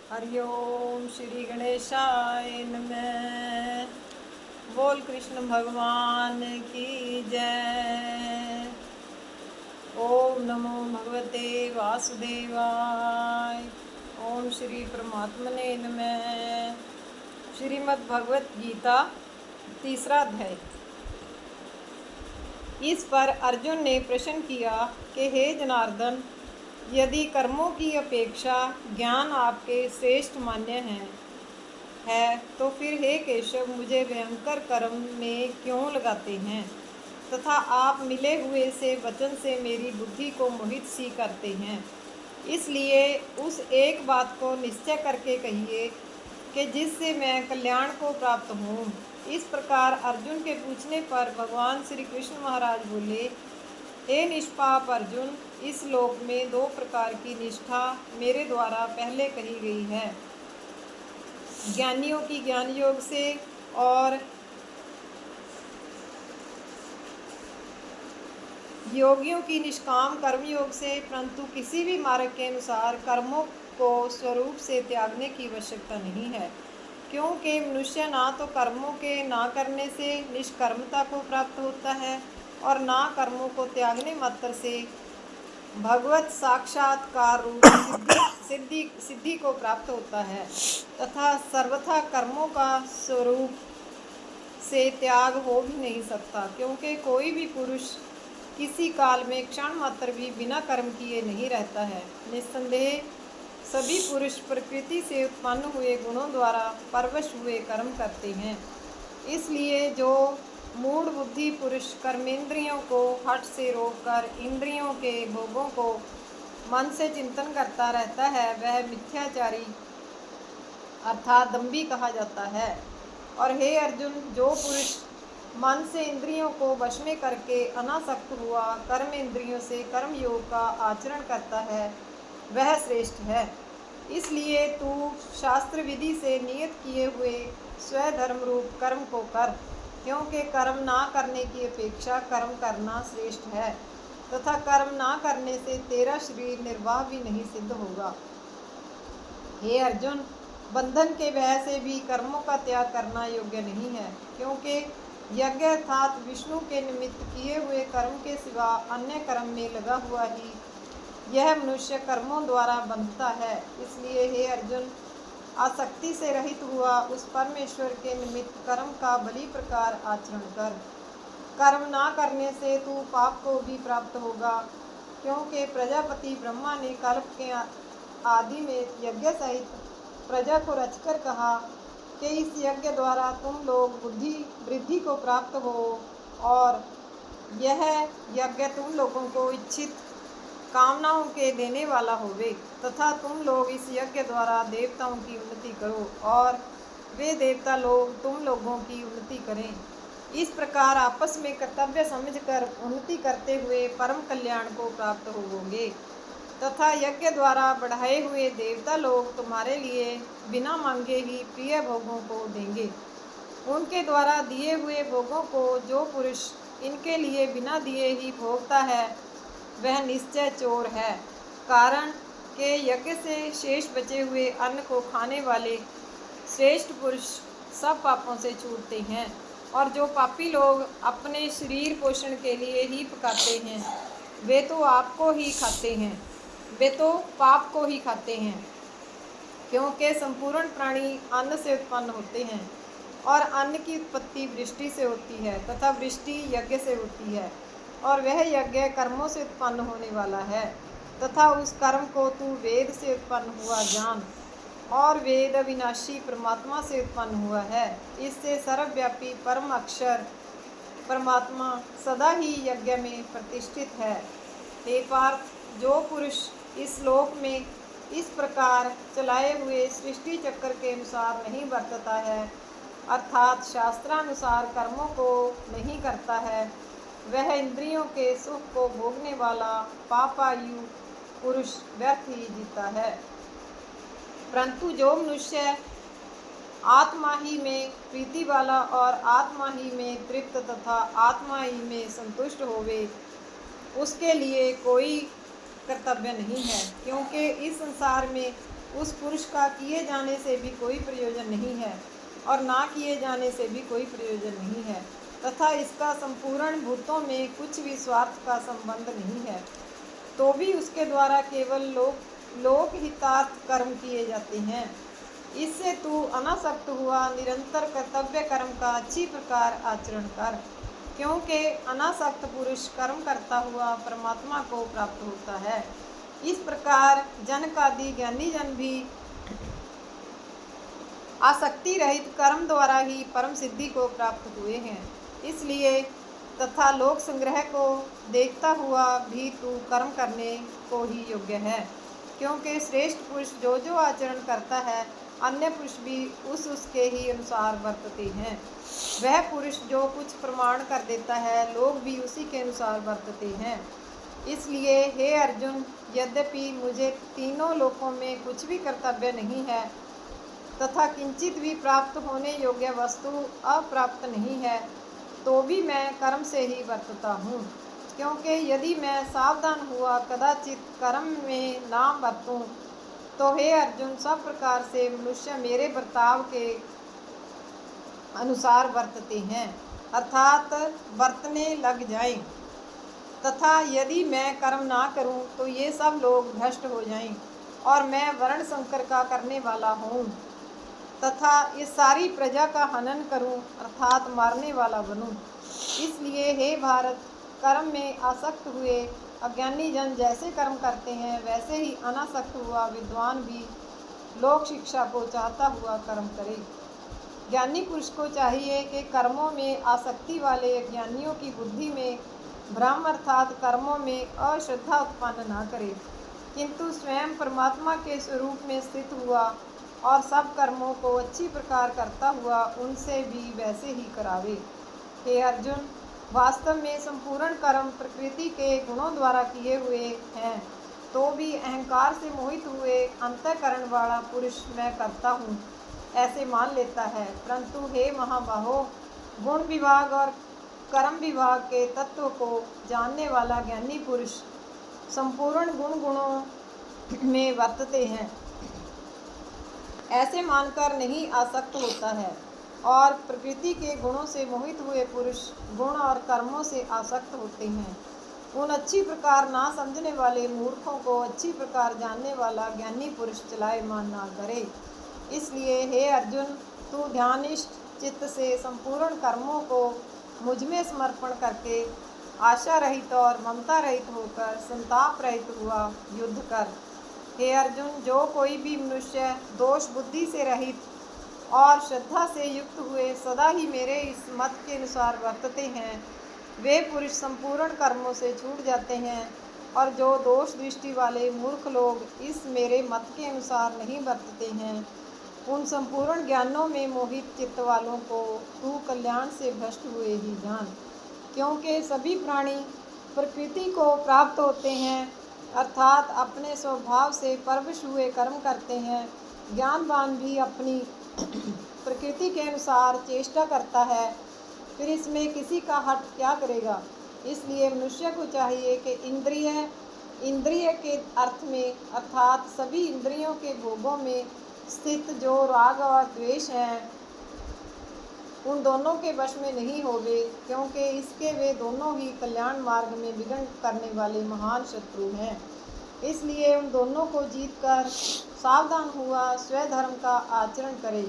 हरिओम श्री गणेशाय नमः। बोल कृष्ण भगवान की जय। ओम नमो भगवते वासुदेवाय। ओम श्री परमात्मने नमः। श्रीमद् भगवत गीता तीसरा अध्याय। इस पर अर्जुन ने प्रश्न किया कि हे जनार्दन, यदि कर्मों की अपेक्षा ज्ञान आपके श्रेष्ठ मान्य है तो फिर हे केशव मुझे भयंकर कर्म में क्यों लगाते हैं तथा आप मिले हुए से वचन से मेरी बुद्धि को मोहित सी करते हैं। इसलिए उस एक बात को निश्चय करके कहिए कि जिससे मैं कल्याण को प्राप्त हूँ। इस प्रकार अर्जुन के पूछने पर भगवान श्री कृष्ण महाराज बोले, हे निष्पाप अर्जुन, इस लोक में दो प्रकार की निष्ठा मेरे द्वारा पहले कही गई है। ज्ञानियों की ज्ञान योग से और योगियों की निष्काम कर्म योग से, परंतु किसी भी मार्ग के अनुसार कर्मों को स्वरूप से त्यागने की आवश्यकता नहीं है, क्योंकि मनुष्य ना तो कर्मों के ना करने से निष्कर्मता को प्राप्त होता है और ना कर्मों को त्यागने मात्र से भगवत साक्षात्कार रूप सिद्धि को प्राप्त होता है, तथा सर्वथा कर्मों का स्वरूप से त्याग हो भी नहीं सकता, क्योंकि कोई भी पुरुष किसी काल में क्षण मात्र भी बिना कर्म किए नहीं रहता है। निस्संदेह सभी पुरुष प्रकृति से उत्पन्न हुए गुणों द्वारा परवश हुए कर्म करते हैं। इसलिए जो मूढ़ बुद्धि पुरुष कर्मेंद्रियों को हठ से रोककर इंद्रियों के भोगों को मन से चिंतन करता रहता है, वह मिथ्याचारी अर्थात दंभी कहा जाता है। और हे अर्जुन, जो पुरुष मन से इंद्रियों को वश में करके अनासक्त हुआ कर्म इंद्रियों से कर्म योग का आचरण करता है, वह श्रेष्ठ है। इसलिए तू शास्त्र विधि से नियत किए हुए स्वधर्म रूप कर्म को कर, क्योंकि कर्म ना करने की अपेक्षा कर्म करना श्रेष्ठ है, तथा कर्म ना करने से तेरा शरीर निर्वाह भी नहीं सिद्ध होगा। हे अर्जुन, बंधन के भय से भी कर्मों का त्याग करना योग्य नहीं है, क्योंकि यज्ञ अर्थात विष्णु के निमित्त किए हुए कर्म के सिवा अन्य कर्म में लगा हुआ ही यह मनुष्य कर्मों द्वारा बंधता है। इसलिए हे अर्जुन, आसक्ति से रहित हुआ उस परमेश्वर के निमित्त कर्म का भली प्रकार आचरण कर। कर्म ना करने से तू पाप को भी प्राप्त होगा, क्योंकि प्रजापति ब्रह्मा ने कल्प के आदि में यज्ञ सहित प्रजा को रचकर कहा कि इस यज्ञ द्वारा तुम लोग बुद्धि वृद्धि को प्राप्त हो, और यह यज्ञ तुम लोगों को इच्छित कामनाओं के देने वाला होवे, तथा तुम लोग इस यज्ञ द्वारा देवताओं की उन्नति करो और वे देवता लोग तुम लोगों की उन्नति करें। इस प्रकार आपस में कर्तव्य समझकर उन्नति करते हुए परम कल्याण को प्राप्त होवोगे, तथा यज्ञ द्वारा बढ़ाए हुए देवता लोग तुम्हारे लिए बिना मांगे ही प्रिय भोगों को देंगे। उनके द्वारा दिए हुए भोगों को जो पुरुष इनके लिए बिना दिए ही भोगता है, वह निश्चय चोर है। कारण कि यज्ञ से शेष बचे हुए अन्न को खाने वाले श्रेष्ठ पुरुष सब पापों से छूटते हैं, और जो पापी लोग अपने शरीर पोषण के लिए ही पकाते हैं, वे तो पाप को ही खाते हैं, क्योंकि संपूर्ण प्राणी अन्न से उत्पन्न होते हैं, और अन्न की उत्पत्ति वृष्टि से होती है, तथा वृष्टि यज्ञ से होती है, और वह यज्ञ कर्मों से उत्पन्न होने वाला है, तथा उस कर्म को तू वेद से उत्पन्न हुआ जान, और वेद अविनाशी परमात्मा से उत्पन्न हुआ है। इससे सर्वव्यापी परम अक्षर परमात्मा सदा ही यज्ञ में प्रतिष्ठित है। हे पार्थ, जो पुरुष इस लोक में इस प्रकार चलाए हुए सृष्टि चक्र के अनुसार नहीं बरतता है, अर्थात शास्त्रानुसार कर्मों को नहीं करता है, वह इंद्रियों के सुख को भोगने वाला पापायु पुरुष व्यर्थ ही जीता है। परंतु जो मनुष्य आत्मा ही में प्रीति वाला और आत्मा ही में तृप्त तथा आत्मा ही में संतुष्ट होवे, उसके लिए कोई कर्तव्य नहीं है, क्योंकि इस संसार में उस पुरुष का किए जाने से भी कोई प्रयोजन नहीं है और ना किए जाने से भी कोई प्रयोजन नहीं है, तथा इसका संपूर्ण भूतों में कुछ भी स्वार्थ का संबंध नहीं है, तो भी उसके द्वारा केवल लोकहितार्थ कर्म किए जाते हैं। इससे तू अनासक्त हुआ निरंतर कर्तव्य कर्म का अच्छी प्रकार आचरण कर, क्योंकि अनासक्त पुरुष कर्म करता हुआ परमात्मा को प्राप्त होता है। इस प्रकार जनकादि ज्ञानी जन भी आसक्ति रहित कर्म द्वारा ही परम सिद्धि को प्राप्त हुए हैं। इसलिए तथा लोक संग्रह को देखता हुआ भी तू कर्म करने को ही योग्य है, क्योंकि श्रेष्ठ पुरुष जो जो आचरण करता है अन्य पुरुष भी उसके ही अनुसार वर्तते हैं। वह पुरुष जो कुछ प्रमाण कर देता है लोग भी उसी के अनुसार वर्तते हैं। इसलिए हे अर्जुन, यद्यपि मुझे तीनों लोकों में कुछ भी कर्तव्य नहीं है तथा किंचित भी प्राप्त होने योग्य वस्तु अप्राप्त नहीं है, तो भी मैं कर्म से ही वर्तता हूँ, क्योंकि यदि मैं सावधान हुआ कदाचित कर्म में ना बरतूं तो हे अर्जुन, सब प्रकार से मनुष्य मेरे बर्ताव के अनुसार वर्तते हैं, अर्थात बरतने लग जाएं। तथा यदि मैं कर्म ना करूं तो ये सब लोग भ्रष्ट हो जाएं और मैं वर्ण संकर का करने वाला हूँ तथा इस सारी प्रजा का हनन करूं, अर्थात मारने वाला बनूं। इसलिए हे भारत, कर्म में आसक्त हुए अज्ञानी जन जैसे कर्म करते हैं वैसे ही अनासक्त हुआ विद्वान भी लोक शिक्षा को चाहता हुआ कर्म करे। ज्ञानी पुरुष को चाहिए कि कर्मों में आसक्ति वाले अज्ञानियों की बुद्धि में भ्रम अर्थात कर्मों में अश्रद्धा उत्पन्न न करे, किंतु स्वयं परमात्मा के स्वरूप में स्थित हुआ और सब कर्मों को अच्छी प्रकार करता हुआ उनसे भी वैसे ही करावे। हे अर्जुन, वास्तव में संपूर्ण कर्म प्रकृति के गुणों द्वारा किए हुए हैं, तो भी अहंकार से मोहित हुए अंतःकरण वाला पुरुष मैं करता हूँ ऐसे मान लेता है। परंतु हे महाबाहो, गुण विभाग और कर्म विभाग के तत्व को जानने वाला ज्ञानी पुरुष संपूर्ण गुणों में वर्तते हैं ऐसे मानकर नहीं आसक्त होता है, और प्रकृति के गुणों से मोहित हुए पुरुष गुण और कर्मों से आसक्त होते हैं। उन अच्छी प्रकार ना समझने वाले मूर्खों को अच्छी प्रकार जानने वाला ज्ञानी पुरुष चलायमान ना करे। इसलिए हे अर्जुन, तू ध्यानिष्ठ चित्त से संपूर्ण कर्मों को मुझ में समर्पण करके आशा रहित और ममता रहित होकर संताप रहित हुआ युद्ध कर। हे अर्जुन, जो कोई भी मनुष्य दोष बुद्धि से रहित और श्रद्धा से युक्त हुए सदा ही मेरे इस मत के अनुसार वर्तते हैं, वे पुरुष संपूर्ण कर्मों से छूट जाते हैं, और जो दोष दृष्टि वाले मूर्ख लोग इस मेरे मत के अनुसार नहीं वर्तते हैं, उन संपूर्ण ज्ञानों में मोहित चित्त वालों को तू कल्याण से भ्रष्ट हुए ही जान। क्योंकि सभी प्राणी प्रकृति को प्राप्त होते हैं, अर्थात अपने स्वभाव से परवश हुए कर्म करते हैं। ज्ञानवान भी अपनी प्रकृति के अनुसार चेष्टा करता है, फिर इसमें किसी का हट क्या करेगा। इसलिए मनुष्य को चाहिए कि इंद्रिय के अर्थ में अर्थात सभी इंद्रियों के भोगों में स्थित जो राग और द्वेष हैं, उन दोनों के वश में नहीं होवे, क्योंकि इसके वे दोनों ही कल्याण मार्ग में विघ्न करने वाले महान शत्रु हैं। इसलिए उन दोनों को जीतकर सावधान हुआ स्वधर्म का आचरण करे,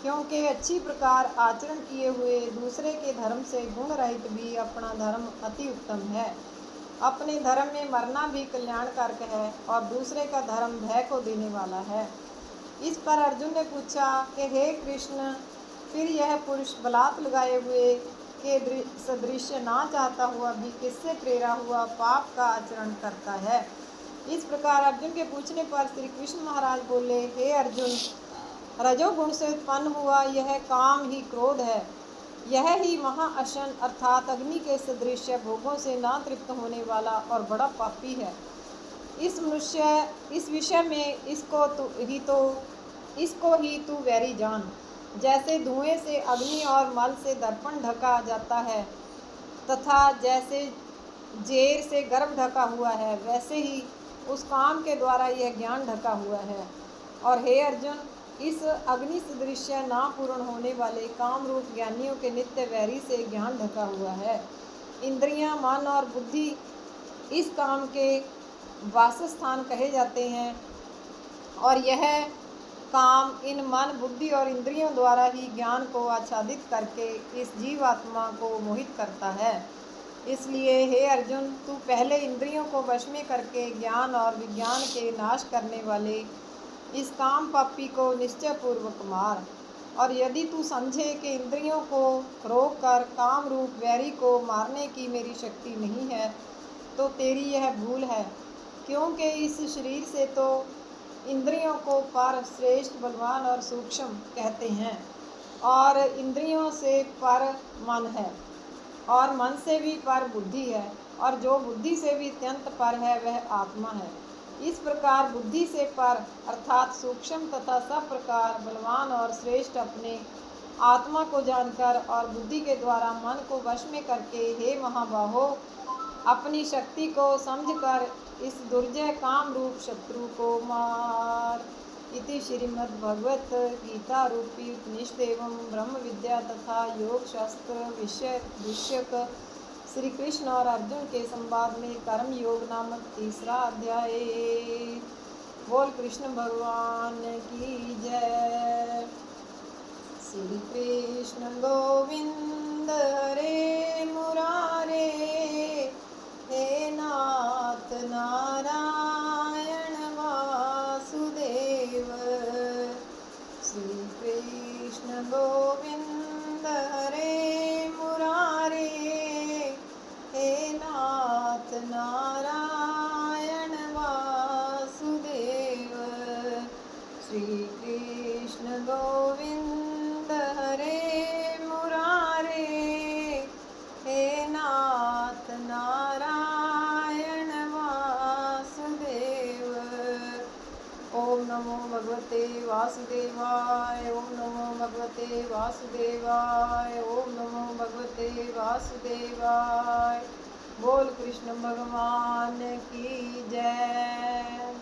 क्योंकि अच्छी प्रकार आचरण किए हुए दूसरे के धर्म से गुण रहित भी अपना धर्म अति उत्तम है। अपने धर्म में मरना भी कल्याणकारक है और दूसरे का धर्म भय को देने वाला है। इस पर अर्जुन ने पूछा कि हे कृष्ण, फिर यह पुरुष बलात् लगाए हुए के सदृश ना चाहता हुआ भी किससे प्रेरा हुआ पाप का आचरण करता है। इस प्रकार अर्जुन के पूछने पर श्री कृष्ण महाराज बोले, हे अर्जुन, रजोगुण से उत्पन्न हुआ यह काम ही क्रोध है। यह ही महाअशन अर्थात अग्नि के सदृश भोगों से ना तृप्त होने वाला और बड़ा पापी है। इस विषय में इसको ही तू वैरी जान। जैसे धुएं से अग्नि और मल से दर्पण ढका जाता है तथा जैसे जेर से गर्भ ढका हुआ है, वैसे ही उस काम के द्वारा यह ज्ञान ढका हुआ है। और हे अर्जुन, इस अग्नि सदृश ना पूर्ण होने वाले काम रूप ज्ञानियों के नित्य वैरी से ज्ञान ढका हुआ है। इंद्रियां, मन और बुद्धि इस काम के वासस्थान कहे जाते हैं और यह काम इन मन, बुद्धि और इंद्रियों द्वारा ही ज्ञान को आच्छादित करके इस जीवात्मा को मोहित करता है। इसलिए हे अर्जुन, तू पहले इंद्रियों को वश में करके ज्ञान और विज्ञान के नाश करने वाले इस काम पापी को निश्चय पूर्वक मार। और यदि तू समझे कि इंद्रियों को रोककर काम रूप वैरी को मारने की मेरी शक्ति नहीं है, तो तेरी यह भूल है, क्योंकि इस शरीर से तो इंद्रियों को पर, श्रेष्ठ, बलवान और सूक्ष्म कहते हैं, और इंद्रियों से पर मन है, और मन से भी पर बुद्धि है, और जो बुद्धि से भी अत्यंत पर है वह आत्मा है। इस प्रकार बुद्धि से पर अर्थात सूक्ष्म तथा सब प्रकार बलवान और श्रेष्ठ अपने आत्मा को जानकर और बुद्धि के द्वारा मन को वश में करके, हे महाबाहो, अपनी शक्ति को समझकर इस दुर्जय काम रूप शत्रु को मार। इति श्रीमद्भगवत गीता रूपी उपनिषद एवं ब्रह्म विद्या तथा योग शास्त्र विषयक श्री कृष्ण और अर्जुन के संवाद में कर्म योग नामक तीसरा अध्याय। बोल कृष्ण भगवान की जय। श्री कृष्ण गोविंद हरे मुरारे, हे नाथ नारायण वासुदेव। श्री कृष्ण गोविंद हरे मुरारे, हे नाथ नारायण वासुदेव। श्री कृष्ण गोविंद हरे मुरारे, हे नाथ नारायण वासुदेव। ओम नमो भगवते वासुदेवाय, ओम नमो भगवते वासुदेवाय, ओम नमो भगवते वासुदेवाय। बोल कृष्ण भगवान की जय।